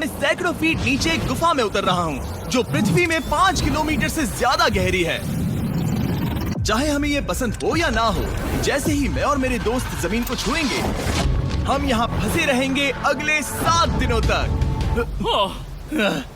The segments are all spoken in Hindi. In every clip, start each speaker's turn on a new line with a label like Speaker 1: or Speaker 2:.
Speaker 1: समय सैकड़ों फीट नीचे एक गुफा में उतर रहा हूँ जो पृथ्वी में 5 किलोमीटर से ज्यादा गहरी है। चाहे हमें ये पसंद हो या ना हो, जैसे ही मैं और मेरे दोस्त जमीन को छुएंगे, हम यहाँ फंसे रहेंगे अगले 7 दिनों तक।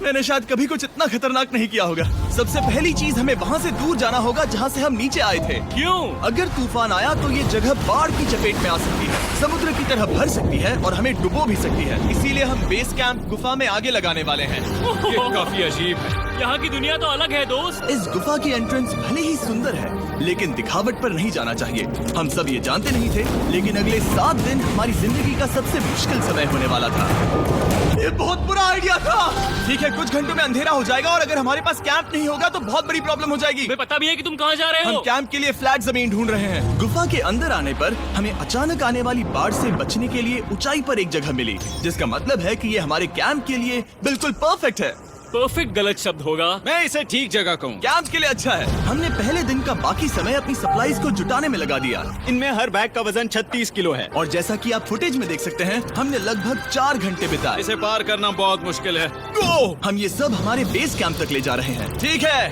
Speaker 1: मैंने शायद कभी कुछ इतना खतरनाक नहीं किया होगा। सबसे पहली चीज, हमें वहाँ से दूर जाना होगा जहाँ से हम नीचे आए थे।
Speaker 2: क्यों?
Speaker 1: अगर तूफान आया तो ये जगह बाढ़ की चपेट में आ सकती है, समुद्र की तरह भर सकती है और हमें डुबो भी सकती है। इसीलिए हम बेस कैंप गुफा में आगे लगाने वाले हैं।
Speaker 2: ये काफी अजीब है। यहाँ की दुनिया तो अलग है दोस्त।
Speaker 1: इस गुफा की एंट्रेंस भले ही सुंदर है, लेकिन दिखावट पर नहीं जाना चाहिए। हम सब ये जानते नहीं थे, लेकिन अगले 7 दिन हमारी जिंदगी का सबसे मुश्किल समय होने वाला था। ये बहुत बुरा आइडिया था। ठीक है, कुछ घंटों में अंधेरा हो जाएगा और अगर हमारे पास कैंप नहीं होगा तो बहुत बड़ी प्रॉब्लम हो जाएगी।
Speaker 2: तुम्हें पता भी है कि तुम कहाँ जा रहे हो?
Speaker 1: हम कैंप के लिए फ्लैट जमीन ढूंढ रहे हैं। गुफा के अंदर आने पर हमें अचानक आने वाली बाढ़ से बचने के लिए ऊंचाई पर एक जगह मिली, जिसका मतलब है कि ये हमारे कैंप के लिए बिल्कुल परफेक्ट है।
Speaker 2: परफेक्ट गलत शब्द होगा।
Speaker 3: मैं इसे ठीक जगह कहूँ।
Speaker 1: कैंप के लिए अच्छा है। हमने पहले दिन का बाकी समय अपनी सप्लाईज को जुटाने में लगा दिया।
Speaker 3: इनमें हर बैग का वजन 36 किलो है।
Speaker 1: और जैसा कि आप फुटेज में देख सकते हैं, हमने लगभग 4 घंटे बिताए।
Speaker 3: इसे पार करना बहुत मुश्किल है।
Speaker 1: हम ये सब हमारे बेस कैंप तक ले जा रहे हैं। ठीक है,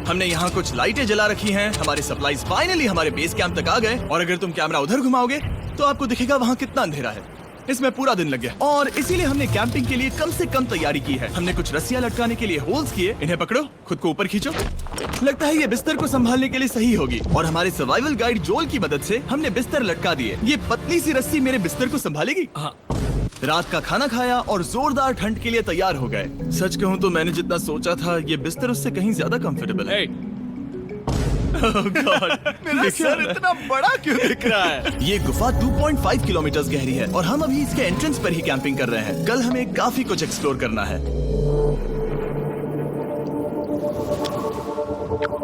Speaker 1: हमने यहाँ कुछ लाइटें जला रखी हैं। हमारे सप्लाईज फाइनली हमारे बेस कैंप तक आ गए। और अगर तुम कैमरा उधर घुमाओगे तो आपको दिखेगा वहाँ कितना अंधेरा है। इसमें पूरा दिन लग गया और इसीलिए हमने कैंपिंग के लिए कम से कम तैयारी की है। हमने कुछ रस्सियां लटकाने के लिए होल्स किए। इन्हें पकड़ो, खुद को ऊपर खींचो। लगता है ये बिस्तर को संभालने के लिए सही होगी। और हमारे सर्वाइवल गाइड जोल की मदद से हमने बिस्तर लटका दिए। ये पतली सी रस्सी मेरे बिस्तर को संभालेगी।
Speaker 2: हाँ।
Speaker 1: रात का खाना खाया और जोरदार ठंड के लिए तैयार हो गए। सच कहूँ तो मैंने जितना सोचा था, ये बिस्तर उससे कहीं ज्यादा कंफर्टेबल है। Oh God, मेरा सर इतना बड़ा क्यों दिख रहा है? ये गुफा 2.5 किलोमीटर गहरी है और हम अभी इसके एंट्रेंस पर ही कैंपिंग कर रहे हैं। कल हमें काफी कुछ एक्सप्लोर करना है।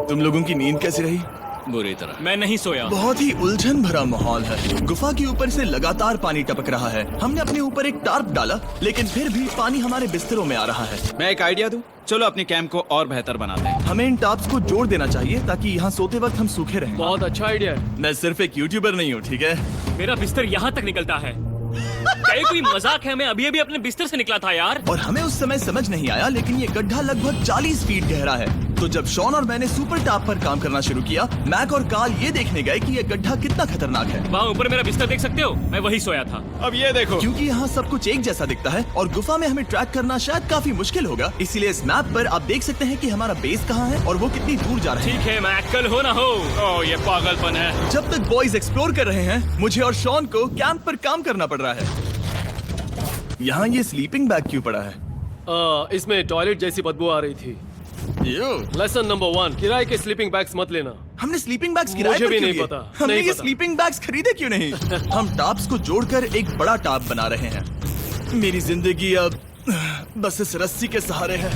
Speaker 1: तुम लोगों की नींद कैसी रही?
Speaker 2: बुरी तरह। मैं नहीं सोया।
Speaker 1: बहुत ही उलझन भरा माहौल है। गुफा के ऊपर से लगातार पानी टपक रहा है। हमने अपने ऊपर एक टार्प डाला, लेकिन फिर भी पानी हमारे बिस्तरों में आ रहा है।
Speaker 3: मैं एक आइडिया दूं? चलो अपने कैंप को और बेहतर बनाते हैं।
Speaker 1: हमें इन टार्प्स को जोड़ देना चाहिए ताकि यहाँ सोते वक्त हम सूखे रहें।
Speaker 2: बहुत अच्छा आइडिया है।
Speaker 1: मैं सिर्फ एक यूट्यूबर नहीं हूँ, ठीक है?
Speaker 2: मेरा बिस्तर यहाँ तक निकलता है। क्या ये कोई मजाक है? मैं अभी अभी अपने बिस्तर से निकला था यार।
Speaker 1: और हमें उस समय समझ नहीं आया, लेकिन ये गड्ढा लगभग 40 फीट गहरा है। तो जब शॉन और मैंने सुपर टॉप पर काम करना शुरू किया, मैक और कार्ल ये देखने गए कि ये गड्ढा कितना खतरनाक है।
Speaker 2: वहाँ ऊपर मेरा बिस्तर देख सकते हो? मैं वही सोया था।
Speaker 3: अब ये देखो,
Speaker 1: क्योंकि यहाँ सब कुछ एक जैसा दिखता है और गुफा में हमें ट्रैक करना शायद काफी मुश्किल होगा। इसीलिए इस मैप पर आप देख सकते हैं कि हमारा बेस कहाँ है और वो कितनी दूर जा रहा है।
Speaker 2: ठीक है, मैं कल हो ना हो।
Speaker 3: ओह ये पागलपन है।
Speaker 1: जब तक बॉयज एक्सप्लोर कर रहे हैं, मुझे और शॉन को कैंप पर काम करना पड़ रहा है। यहाँ ये स्लीपिंग बैग क्यों पड़ा है?
Speaker 4: इसमें टॉयलेट जैसी बदबू आ रही थी। लेसन नंबर 1, किराए के स्लीपिंग बैग्स मत लेना।
Speaker 1: हमने स्लीपिंग बैग्स किराए
Speaker 4: मुझे
Speaker 1: पर
Speaker 4: भी
Speaker 1: क्यों
Speaker 4: नहीं
Speaker 1: लिए?
Speaker 4: पता,
Speaker 1: हमने
Speaker 4: नहीं
Speaker 1: ये
Speaker 4: पता।
Speaker 1: स्लीपिंग बैग्स खरीदे क्यों नहीं? हम टॉप्स को जोड़कर एक बड़ा टॉप बना रहे हैं। मेरी जिंदगी अब बस इस रस्सी के सहारे है।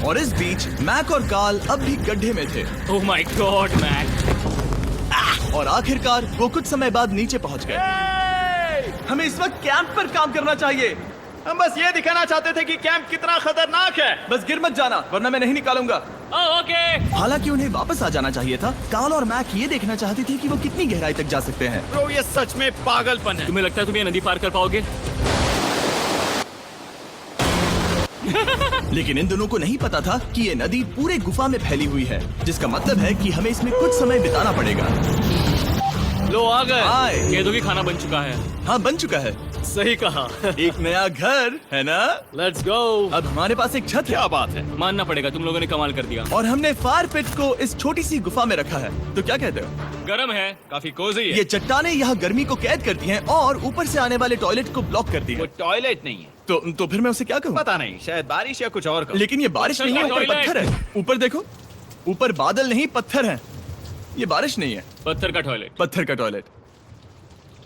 Speaker 1: और इस बीच मैक और कार्ल अब भी गड्ढे में थे।
Speaker 2: Oh my god Mac.
Speaker 1: और आखिरकार वो कुछ समय बाद नीचे पहुंच गए। हमें इस वक्त कैंप पर काम करना चाहिए।
Speaker 3: हम बस ये दिखाना चाहते थे कि कैंप कितना खतरनाक है।
Speaker 1: बस गिर मत जाना, वरना मैं नहीं निकालूंगा।
Speaker 2: ओके।
Speaker 1: हालांकि उन्हें वापस आ जाना चाहिए था। कार्ल और मैक ये देखना चाहते थे कि वो कितनी गहराई तक जा सकते हैं।
Speaker 3: ब्रो ये सच में पागलपन है।
Speaker 2: तुम्हें लगता है तुम ये नदी पार कर पाओगे?
Speaker 1: लेकिन इन दोनों को नहीं पता था कि ये नदी पूरे गुफा में फैली हुई है, जिसका मतलब है कि हमें इसमें कुछ समय बिताना पड़ेगा।
Speaker 4: लो आ गए।
Speaker 1: आए।
Speaker 2: केदो की खाना बन चुका है।
Speaker 1: हाँ, बन चुका है।
Speaker 4: सही कहा।
Speaker 1: एक नया घर है ना?
Speaker 4: Let's go.
Speaker 1: अब हमारे पास एक छत है।
Speaker 3: क्या बात है।
Speaker 2: मानना पड़ेगा, तुम लोगों ने कमाल कर दिया।
Speaker 1: और हमने फायर पिट को इस छोटी सी गुफा में रखा है। तो क्या कहते हो?
Speaker 2: गरम है।
Speaker 3: काफी कोजी है।
Speaker 1: ये चट्टानें यहाँ गर्मी को कैद करती हैं और ऊपर से आने वाले टॉयलेट को ब्लॉक करती
Speaker 3: वो
Speaker 1: हैं।
Speaker 3: टॉयलेट नहीं है।
Speaker 1: तो फिर मैं उसे क्या कहूँ?
Speaker 3: पता नहीं, शायद बारिश या कुछ और कहो।
Speaker 1: लेकिन ये बारिश नहीं है, ऊपर
Speaker 2: टॉयलेट।
Speaker 1: पत्थर है। ऊपर देखो, ऊपर बादल नहीं पत्थर है। ये बारिश नहीं है,
Speaker 2: पत्थर का टॉयलेट।
Speaker 1: पत्थर का टॉयलेट।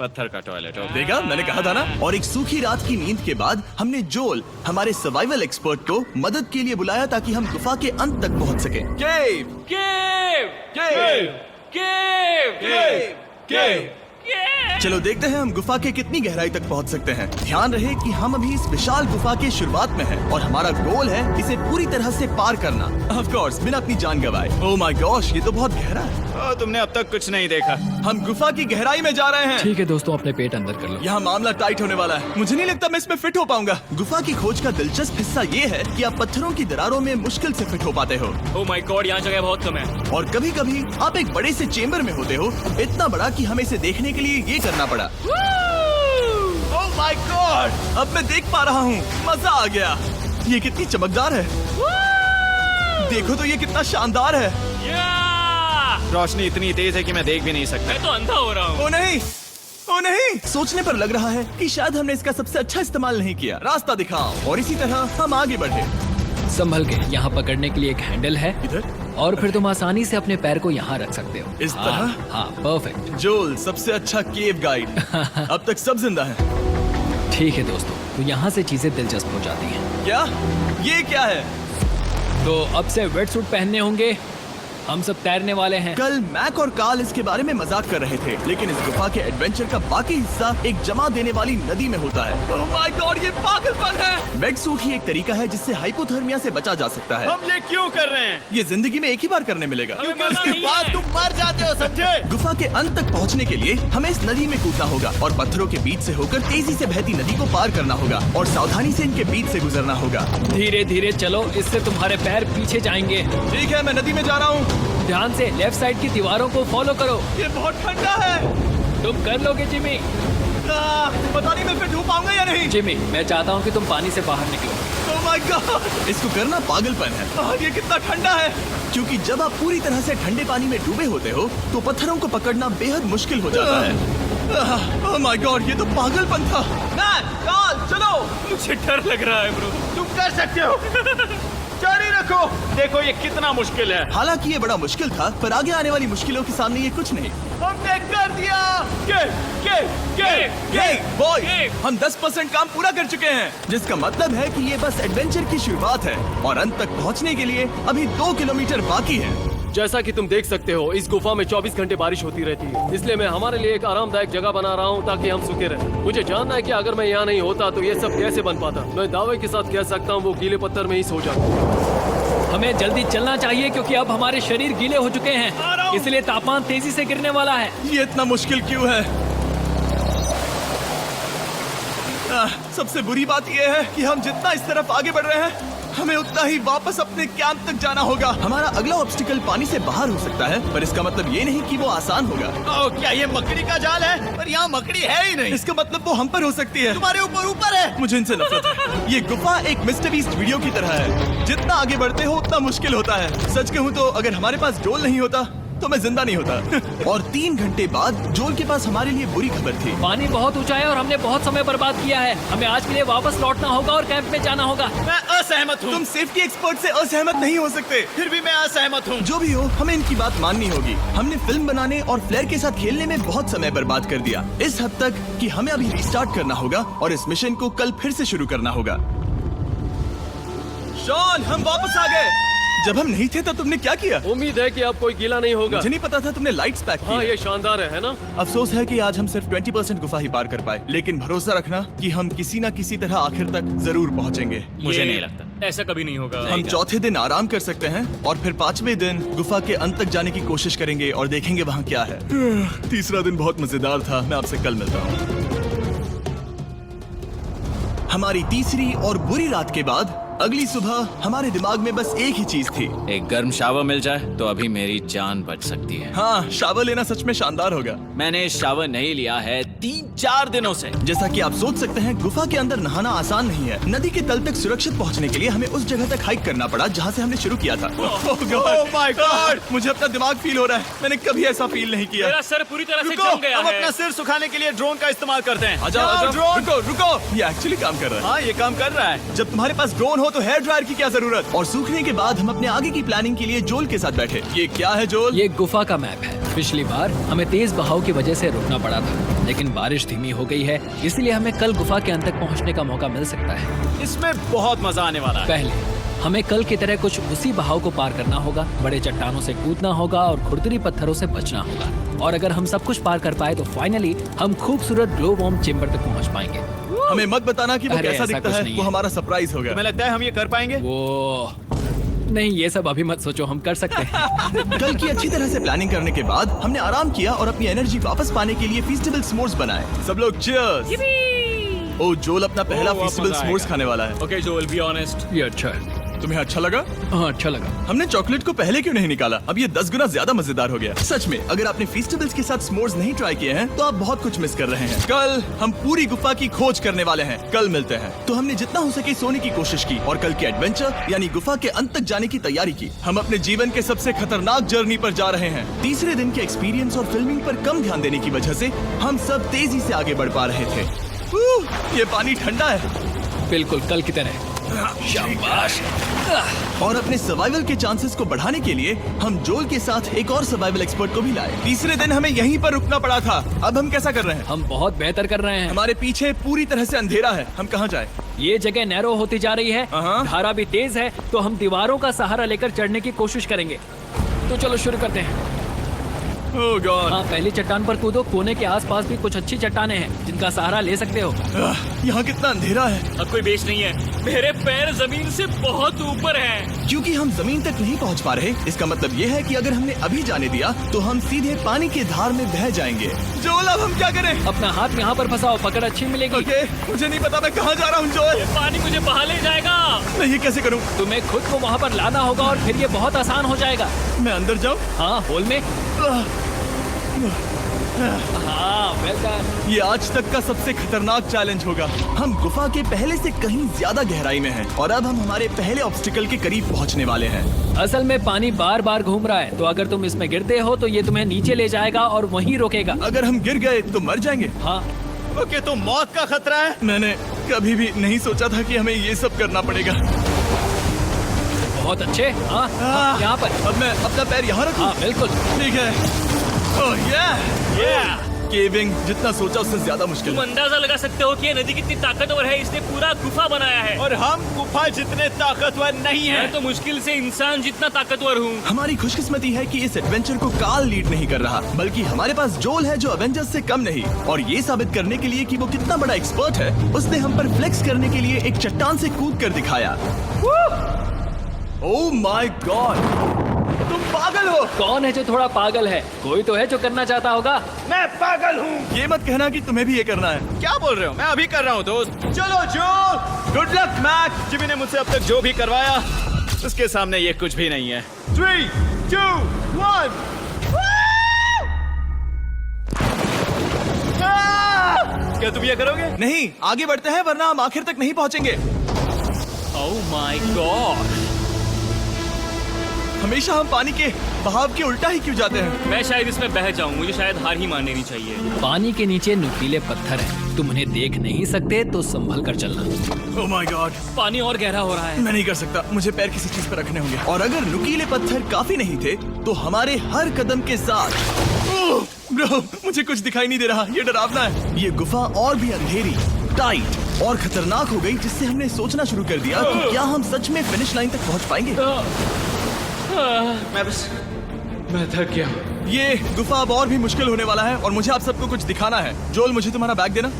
Speaker 3: पत्थर का टॉयलेट।
Speaker 1: देखा, मैंने कहा था ना। और एक सूखी रात की नींद के बाद हमने जोल, हमारे सर्वाइवल एक्सपर्ट को मदद के लिए बुलाया ताकि हम गुफा के अंत तक पहुंच सके। केव,
Speaker 2: केव,
Speaker 1: केव,
Speaker 2: केव,
Speaker 1: केव, केव।
Speaker 2: केव।
Speaker 1: चलो देखते हैं हम गुफा के कितनी गहराई तक पहुंच सकते हैं। ध्यान रहे कि हम अभी इस विशाल गुफा के शुरुआत में हैं और हमारा गोल है इसे पूरी तरह से पार करना। ऑफ कोर्स, बिना अपनी जान गंवाए। ओह माय गॉश, ये तो बहुत गहरा है।
Speaker 3: तुमने अब तक कुछ नहीं देखा।
Speaker 1: हम गुफा की गहराई में जा रहे हैं।
Speaker 5: ठीक है दोस्तों, अपने पेट अंदर कर लो।
Speaker 1: यहाँ मामला टाइट होने वाला है। मुझे नहीं लगता मैं इसमें फिट हो पाऊंगा। गुफा की खोज का दिलचस्प हिस्सा ये है कि आप पत्थरों की दरारों में मुश्किल से फिट हो पाते हो,
Speaker 2: ओह माय गॉड, यहाँ जगह बहुत कम है।
Speaker 1: और कभी कभी आप एक बड़े से चेम्बर में होते हो, इतना बड़ा कि हमें इसे देखने के लिए ये करना पड़ा। ओह माय गॉड, अब मैं देख पा रहा हूँ। मजा आ गया। ये कितनी चमकदार है। देखो तो ये कितना शानदार है।
Speaker 2: या!
Speaker 3: रोशनी इतनी तेज है कि मैं देख भी नहीं सकता।
Speaker 2: मैं तो अंधा हो रहा हूँ।
Speaker 1: ओ नहीं, ओ नहीं। सोचने पर लग रहा है कि शायद हमने इसका सबसे अच्छा इस्तेमाल नहीं किया। रास्ता दिखाओ। और इसी तरह हम आगे बढ़े।
Speaker 5: संभल के, यहाँ पकड़ने के लिए एक हैंडल है
Speaker 1: इधर
Speaker 5: और फिर तुम आसानी से अपने पैर को यहाँ रख सकते हो।
Speaker 1: इस तरह?
Speaker 5: हाँ, हाँ, परफेक्ट।
Speaker 1: जोल सबसे अच्छा केव गाइड। अब तक सब जिंदा हैं।
Speaker 5: ठीक है दोस्तों, तो यहाँ से चीजें दिलचस्प हो जाती हैं।
Speaker 1: क्या? ये क्या है?
Speaker 5: तो अब से वेट सूट पहनने होंगे। हम सब तैरने वाले हैं।
Speaker 1: कल मैक और कार्ल इसके बारे में मजाक कर रहे थे, लेकिन इस गुफा के एडवेंचर का बाकी हिस्सा एक जमा देने वाली नदी में होता है। ओह माय गॉड, ये पागलपन है। वेट सूट ही एक तरीका है जिससे हाइपोथर्मिया से बचा जा सकता है।
Speaker 3: हम ये क्यों कर रहे हैं?
Speaker 1: ये जिंदगी में एक ही बार करने मिलेगा।
Speaker 2: हमें मजा
Speaker 3: उसके
Speaker 2: नहीं
Speaker 3: बाद
Speaker 2: है।
Speaker 3: तुम मर जाते हो, समझे?
Speaker 1: गुफा के अंत तक पहुंचने के लिए हमें इस नदी में कूदना होगा और पत्थरों के बीच से होकर तेजी से बहती नदी को पार करना होगा और सावधानी से इनके बीच से गुजरना होगा।
Speaker 5: धीरे धीरे चलो, इससे तुम्हारे पैर पीछे जाएंगे।
Speaker 1: ठीक है, मैं नदी में जा रहा हूँ।
Speaker 5: ध्यान से लेफ्ट साइड की दीवारों को फॉलो करो।
Speaker 1: ये बहुत ठंडा है।
Speaker 5: तुम कर लोगे जिमी।
Speaker 1: पता नहीं मैं फिट हो पाऊंगा या नहीं।
Speaker 5: जिमी, मैं चाहता हूँ कि तुम पानी से बाहर निकलो।
Speaker 1: ओह माय गॉड, इसको करना पागलपन है। ये कितना ठंडा है। क्योंकि जब आप पूरी तरह से ठंडे पानी में डूबे होते हो तो पत्थरों को पकड़ना बेहद मुश्किल हो जाता है। ओह माय गॉड, ये तो पागलपन था। कार्ल, चलो।
Speaker 2: मुझे डर लग रहा है ब्रो।
Speaker 3: तुम कर सकते हो। जारी रखो। देखो ये कितना मुश्किल है।
Speaker 1: हालांकि ये बड़ा मुश्किल था, पर आगे आने वाली मुश्किलों के सामने ये कुछ नहीं।
Speaker 3: हमने कर दिया।
Speaker 1: बॉय, हम 10% काम पूरा कर चुके हैं, जिसका मतलब है कि ये बस एडवेंचर की शुरुआत है और अंत तक पहुंचने के लिए अभी 2 किलोमीटर बाकी है।
Speaker 4: जैसा कि तुम देख सकते हो, इस गुफा में 24 घंटे बारिश होती रहती है, इसलिए मैं हमारे लिए एक आरामदायक जगह बना रहा हूँ ताकि हम सूखे रहें। मुझे जानना है कि अगर मैं यहाँ नहीं होता तो ये सब कैसे बन पाता। मैं दावे के साथ कह सकता हूँ वो गीले पत्थर में ही सो जाता।
Speaker 5: हमें जल्दी चलना चाहिए क्योंकि अब हमारे शरीर गीले हो चुके हैं, इसलिए तापमान तेजी से गिरने वाला है।
Speaker 1: ये इतना मुश्किल क्यों है? सबसे बुरी बात यह है कि हम जितना इस तरफ आगे बढ़ रहे हैं, हमें उतना ही वापस अपने कैंप तक जाना होगा। हमारा अगला ऑब्स्टिकल पानी से बाहर हो सकता है, पर इसका मतलब ये नहीं कि वो आसान होगा।
Speaker 3: ओह, क्या ये मकड़ी का जाल है? पर यहाँ मकड़ी है ही नहीं।
Speaker 1: इसका मतलब वो हम पर हो सकती है।
Speaker 3: तुम्हारे ऊपर है।
Speaker 1: मुझे इनसे नफरत है। ये गुफा एक मिस्टर बीस्ट वीडियो की तरह है। जितना आगे बढ़ते हो उतना मुश्किल होता है। सच कहूँ तो अगर हमारे पास जोल नहीं होता तो मैं जिंदा नहीं होता। और 3 घंटे बाद जोल के पास हमारे लिए बुरी खबर थी।
Speaker 5: पानी बहुत ऊंचा है और हमने बहुत समय बर्बाद किया है। हमें आज के लिए वापस लौटना होगा और कैंप में जाना होगा।
Speaker 3: मैं असहमत हूँ।
Speaker 1: तुम सेफ्टी एक्सपर्ट से असहमत नहीं हो सकते।
Speaker 3: फिर भी मैं असहमत हूँ।
Speaker 1: जो भी हो, हमें इनकी बात माननी होगी। हमने फिल्म बनाने और फ्लेयर के साथ खेलने में बहुत समय बर्बाद कर दिया, इस हद तक कि हमें अभी रिस्टार्ट करना होगा और इस मिशन को कल फिर से शुरू करना होगा। शॉन, हम वापस आ गए। जब हम नहीं थे तब तुमने क्या किया?
Speaker 4: उम्मीद है कि अब कोई गीला नहीं होगा।
Speaker 1: मुझे नहीं पता था तुमने लाइट्स पैक की
Speaker 4: हाँ,
Speaker 1: है।
Speaker 4: ये शानदार है ना?
Speaker 1: अफसोस है कि आज हम सिर्फ 20% गुफा ही पार कर पाए, लेकिन भरोसा रखना कि हम किसी न किसी तरह आखिर तक जरूर पहुंचेंगे।
Speaker 3: मुझे नहीं लगता।
Speaker 2: ऐसा कभी नहीं होगा।
Speaker 1: हम चौथे दिन आराम कर सकते हैं और फिर 5वें दिन गुफा के अंत तक जाने की कोशिश करेंगे और देखेंगे वहाँ क्या है। तीसरा दिन बहुत मजेदार था। मैं आपसे कल मिलता हूँ। हमारी तीसरी और बुरी रात के बाद अगली सुबह हमारे दिमाग में बस एक ही चीज थी।
Speaker 6: एक गर्म शावर मिल जाए तो अभी मेरी जान बच सकती है।
Speaker 1: हाँ, शावर लेना सच में शानदार होगा।
Speaker 6: मैंने शावर नहीं लिया है 3-4 दिनों से।
Speaker 1: जैसा कि आप सोच सकते हैं, गुफा के अंदर नहाना आसान नहीं है। नदी के तल तक सुरक्षित पहुंचने के लिए हमें उस जगह तक हाइक करना पड़ा जहां से हमने शुरू किया था।
Speaker 3: Oh my God!
Speaker 1: मुझे अपना दिमाग फील हो रहा है। मैंने कभी ऐसा फील नहीं किया।
Speaker 2: मेरा सर पूरी तरह से
Speaker 3: रुको,
Speaker 2: जम गया
Speaker 3: हम
Speaker 2: है।
Speaker 3: अपना सिर सुखाने के लिए ड्रोन का इस्तेमाल करते हैं।
Speaker 1: आ जाओ, आ जाओ।
Speaker 3: ड्रोन।
Speaker 1: रुको रुको, ये एक्चुअली काम कर रहा है।
Speaker 3: हाँ, ये काम कर रहा है।
Speaker 1: जब तुम्हारे पास ड्रोन हो तो हेयर ड्रायर की क्या जरूरत। और सूखने के बाद हम अपने आगे की प्लानिंग के लिए जोल के साथ बैठे। ये क्या है जोल?
Speaker 5: ये गुफा का मैप है। पिछली बार हमें तेज बहाव की वजह से रुकना पड़ा था, लेकिन बारिश धीमी हो गई है, इसलिए हमें कल गुफा के अंत तक पहुंचने का मौका मिल सकता है।
Speaker 3: इसमें बहुत मजा आने वाला है।
Speaker 5: पहले हमें कल की तरह कुछ उसी बहाव को पार करना होगा, बड़े चट्टानों से कूदना होगा और खुरदरी पत्थरों से बचना होगा। और अगर हम सब कुछ पार कर पाए तो फाइनली हम खूबसूरत ग्लो वॉर्म चेम्बर तक पहुंच पाएंगे।
Speaker 1: हमें मत बताना कि वो
Speaker 5: अरे,
Speaker 1: कैसा
Speaker 5: ऐसा
Speaker 1: दिखता
Speaker 5: कुछ
Speaker 1: है।
Speaker 5: नहीं
Speaker 1: वो
Speaker 5: है।
Speaker 1: हमारा सरप्राइज होगा।
Speaker 3: तुम्हें लगता है हम ये कर पाएंगे?
Speaker 5: वो नहीं, ये सब अभी मत सोचो, हम कर सकते हैं।
Speaker 1: कल की अच्छी तरह से प्लानिंग करने के बाद हमने आराम किया और अपनी एनर्जी वापस पाने के लिए फीस्टेबल s'mores बनाए। सब लोग cheers! ओ जोल अपना पहला
Speaker 2: बहुत
Speaker 1: फीस्टेबल
Speaker 2: मजा
Speaker 1: s'mores
Speaker 2: आएगा।
Speaker 1: खाने वाला है।
Speaker 2: ओके जोल, बी ऑनेस्ट।
Speaker 5: ये अच्छा है।
Speaker 1: तुम्हें अच्छा लगा?
Speaker 5: हाँ, अच्छा लगा।
Speaker 1: हमने चॉकलेट को पहले क्यों नहीं निकाला? अब ये 10 गुना ज्यादा मजेदार हो गया। सच में, अगर आपने फीस्टेबल्स के साथ s'mores नहीं ट्राई किए हैं, तो आप बहुत कुछ मिस कर रहे हैं। कल हम पूरी गुफा की खोज करने वाले हैं। कल मिलते हैं। तो हमने जितना हो सके सोने की कोशिश की और कल के एडवेंचर यानी गुफा के अंत तक जाने की तैयारी की। हम अपने जीवन के सबसे खतरनाक जर्नी पर जा रहे हैं। तीसरे दिन के एक्सपीरियंस और फिल्मिंग पर कम ध्यान देने की वजह से हम सब तेजी से आगे बढ़ पा रहे थे। ये पानी ठंडा है।
Speaker 5: बिल्कुल कल की तरह। शाबाश।
Speaker 1: और अपने सर्वाइवल के चांसेस को बढ़ाने के लिए हम जोल के साथ एक और सर्वाइवल एक्सपर्ट को भी लाए। तीसरे दिन हमें यहीं पर रुकना पड़ा था। अब हम कैसा कर रहे हैं?
Speaker 5: हम बहुत बेहतर कर रहे हैं।
Speaker 1: हमारे पीछे पूरी तरह से अंधेरा है। हम कहाँ जाए?
Speaker 5: ये जगह नैरो होती जा रही है,
Speaker 1: हाँ।
Speaker 5: धारा भी तेज है, तो हम दीवारों का सहारा लेकर चढ़ने की कोशिश करेंगे। तो चलो शुरू करते हैं।
Speaker 1: ओह गॉड।
Speaker 5: हाँ, पहली चट्टान पर कूदो। कोने के आसपास भी कुछ अच्छी चट्टानें हैं जिनका सहारा ले सकते हो।
Speaker 1: यहाँ कितना अंधेरा है।
Speaker 2: अब कोई बेस नहीं है। मेरे पैर जमीन से बहुत ऊपर हैं।
Speaker 1: क्योंकि हम जमीन तक नहीं पहुँच पा रहे, इसका मतलब ये है कि अगर हमने अभी जाने दिया तो हम सीधे पानी की धार में बह जाएंगे। जोल, अब हम क्या करें?
Speaker 5: अपना हाथ यहाँ पर फंसाओ, पकड़ अच्छी मिलेगी।
Speaker 1: ओके, मुझे नहीं पता मैं कहाँ जा रहा हूँ जोल।
Speaker 2: ये पानी मुझे बहा ले जाएगा।
Speaker 1: मैं ये कैसे करूँ?
Speaker 5: तुम्हें खुद को वहाँ पर लाना होगा और फिर ये बहुत आसान हो जाएगा।
Speaker 1: मैं अंदर जाऊँ?
Speaker 5: हाँ, होल में। हाँ, वेल डन।
Speaker 1: ये आज तक का सबसे खतरनाक चैलेंज होगा। हम गुफा के पहले से कहीं ज्यादा गहराई में हैं और अब हम हमारे पहले ऑब्स्टिकल के करीब पहुंचने वाले हैं।
Speaker 5: असल में पानी बार बार घूम रहा है, तो अगर तुम इसमें गिरते हो तो ये तुम्हें नीचे ले जाएगा और वहीं रोकेगा।
Speaker 1: अगर हम गिर गए तो मर जाएंगे।
Speaker 5: हाँ,
Speaker 3: ओके, तो मौत का खतरा है।
Speaker 1: मैंने कभी भी नहीं सोचा था कि हमें ये सब करना पड़ेगा।
Speaker 5: बहुत अच्छे। हाँ, यहाँ पर।
Speaker 1: अब मैं अपना पैर यहाँ रखूं?
Speaker 5: हाँ, बिल्कुल।
Speaker 1: ठीक है। ओह केविंग जितना सोचा उससे ज्यादा मुश्किल
Speaker 2: तुम
Speaker 1: है।
Speaker 2: अंदाजा लगा सकते हो कि ये नदी कितनी ताकतवर है। इसने पूरा गुफा बनाया है।
Speaker 3: और हम गुफा जितने ताकतवर नहीं
Speaker 2: मैं
Speaker 3: है।
Speaker 2: तो मुश्किल से इंसान जितना ताकतवर हूँ।
Speaker 1: हमारी खुशकिस्मती है कि इस एडवेंचर को काल लीड नहीं कर रहा, बल्कि हमारे पास जोल है जो अवेंजर्स से कम नहीं। और ये साबित करने के लिए कि वो कितना बड़ा एक्सपर्ट है, उसने हम पर फ्लेक्स करने के लिए एक चट्टान से कूद कर दिखाया। ओह माय गॉड, तुम पागल हो।
Speaker 5: कौन है जो थोड़ा पागल है? कोई तो है जो करना चाहता होगा।
Speaker 3: मैं पागल हूँ।
Speaker 1: ये मत कहना कि तुम्हें भी ये करना है।
Speaker 3: क्या बोल रहे हो? मैं अभी कर रहा हूँ दोस्त। चलो जो, गुड लक मैक। जिमी ने मुझसे अब तक जो भी करवाया उसके सामने ये कुछ भी नहीं है। 3, 2, 1। क्या तुम ये करोगे?
Speaker 1: नहीं, आगे बढ़ते हैं वरना हम आखिर तक नहीं पहुंचेंगे।
Speaker 2: ओह माय गॉड।
Speaker 1: हमेशा हम पानी के बहाव के उल्टा ही क्यों जाते हैं?
Speaker 2: मैं शायद इसमें बह जाऊं। मुझे शायद हार ही मान लेनी चाहिए।
Speaker 5: पानी के नीचे नुकीले पत्थर हैं। तुम उन्हें देख नहीं सकते, तो संभल कर चलना।
Speaker 1: ओह माय गॉड,
Speaker 2: पानी और गहरा हो रहा है।
Speaker 1: मैं नहीं कर सकता। मुझे पैर किसी चीज पर रखने होंगे। और अगर नुकीले पत्थर काफी नहीं थे, तो हमारे हर कदम के साथ ब्रो, मुझे कुछ दिखाई नहीं दे रहा। ये डरावना है। ये गुफा और भी अंधेरी, टाइट और खतरनाक हो गई, जिससे हमने सोचना शुरू कर दिया कि क्या हम सच में फिनिश लाइन तक पहुंच पाएंगे।
Speaker 3: मैं थक गया।
Speaker 1: ये गुफा अब और भी मुश्किल होने वाला है और मुझे आप सबको कुछ दिखाना है। जोल, मुझे तुम्हारा बैग देना।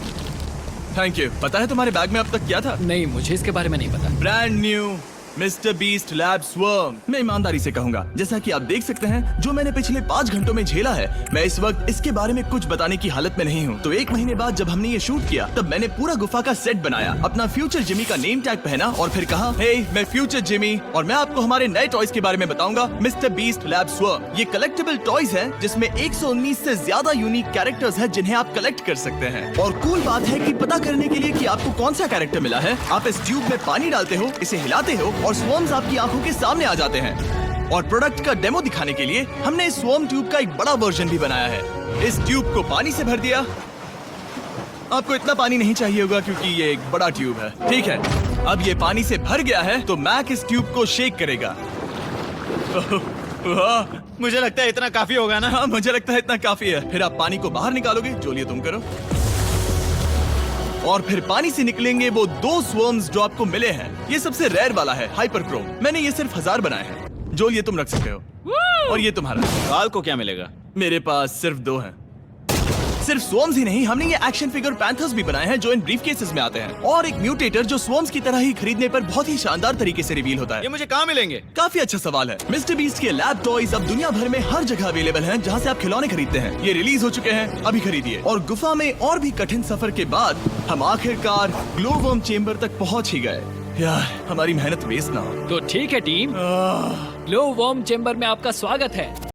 Speaker 1: Thank you. पता है तुम्हारे बैग में अब तक क्या था?
Speaker 5: नहीं, मुझे इसके बारे में नहीं पता।
Speaker 1: Brand new mister beast lab swarm. मैं ईमानदारी से कहूंगा, जैसा कि आप देख सकते हैं, जो मैंने पिछले 5 घंटों में झेला है, मैं इस वक्त इसके बारे में कुछ बताने की हालत में नहीं हूँ। तो 1 महीने बाद जब हमने ये शूट किया, तब मैंने पूरा गुफा का सेट बनाया, अपना फ्यूचर जिमी का नेम टैग पहना और फिर कहा, हे मैं फ्यूचर जिमी और मैं आपको हमारे नए टॉयज के बारे में बताऊंगा, मिस्टर बीस्ट लैब स्वर्म। ये कलेक्टेबल टॉयज हैं जिसमें 119 से ज्यादा यूनिक कैरेक्टर्स हैं जिन्हें आप कलेक्ट कर सकते हैं। और कूल बात है कि पता करने के लिए कि आपको कौन सा कैरेक्टर मिला है, आप इस ट्यूब में पानी डालते हो, इसे हिलाते हो और स्वर्म्स आपकी आंखों के सामने आ जाते हैं। और प्रोडक्ट का डेमो दिखाने के लिए हमने इस स्वॉर्म ट्यूब का एक बड़ा वर्जन भी बनाया है। इस ट्यूब को पानी से भर दिया। आपको इतना पानी नहीं चाहिए होगा क्योंकि ये एक बड़ा ट्यूब है। ठीक है, अब ये पानी से भर गया है तो मैक इस ट्यूब को शेक करेगा।
Speaker 3: मुझे लगता है इतना काफी होगा ना?
Speaker 1: हाँ, मुझे लगता है इतना काफी है। फिर आप पानी को बाहर निकालोगे। जोलिए तुम करो। और फिर पानी से निकलेंगे वो 2 स्वर्म्स जो आपको मिले हैं। ये सबसे रेयर वाला है, हाइपरक्रोम। मैंने ये सिर्फ 1000 बनाए हैं। जोल, ये तुम रख सकते हो। और ये तुम्हारा।
Speaker 3: काल को क्या मिलेगा?
Speaker 1: मेरे पास सिर्फ 2 हैं। सिर्फ स्वॉर्म्स ही नहीं, हमने ये एक्शन फिगर पैंथर्स भी बनाए हैं जो इन ब्रीफ केसेस में आते हैं, और एक म्यूटेटर जो स्वॉर्म्स की तरह ही खरीदने पर बहुत ही शानदार तरीके से रिवील होता
Speaker 3: ये
Speaker 1: है।
Speaker 3: मुझे कहाँ मिलेंगे?
Speaker 1: काफी अच्छा सवाल है। मिस्टर बीस्ट के लैब टॉयज अब दुनिया भर में हर जगह अवेलेबल हैं जहां से आप खिलौने खरीदते हैं। ये रिलीज हो चुके हैं, अभी खरीदिए। और गुफा में और भी कठिन सफर के बाद हम आखिरकार ग्लोवर्म चेम्बर तक पहुंच ही गए। यार, हमारी मेहनत वेस्ट ना हो।
Speaker 5: तो ठीक है टीम, ग्लो वर्म चेम्बर में आपका स्वागत है।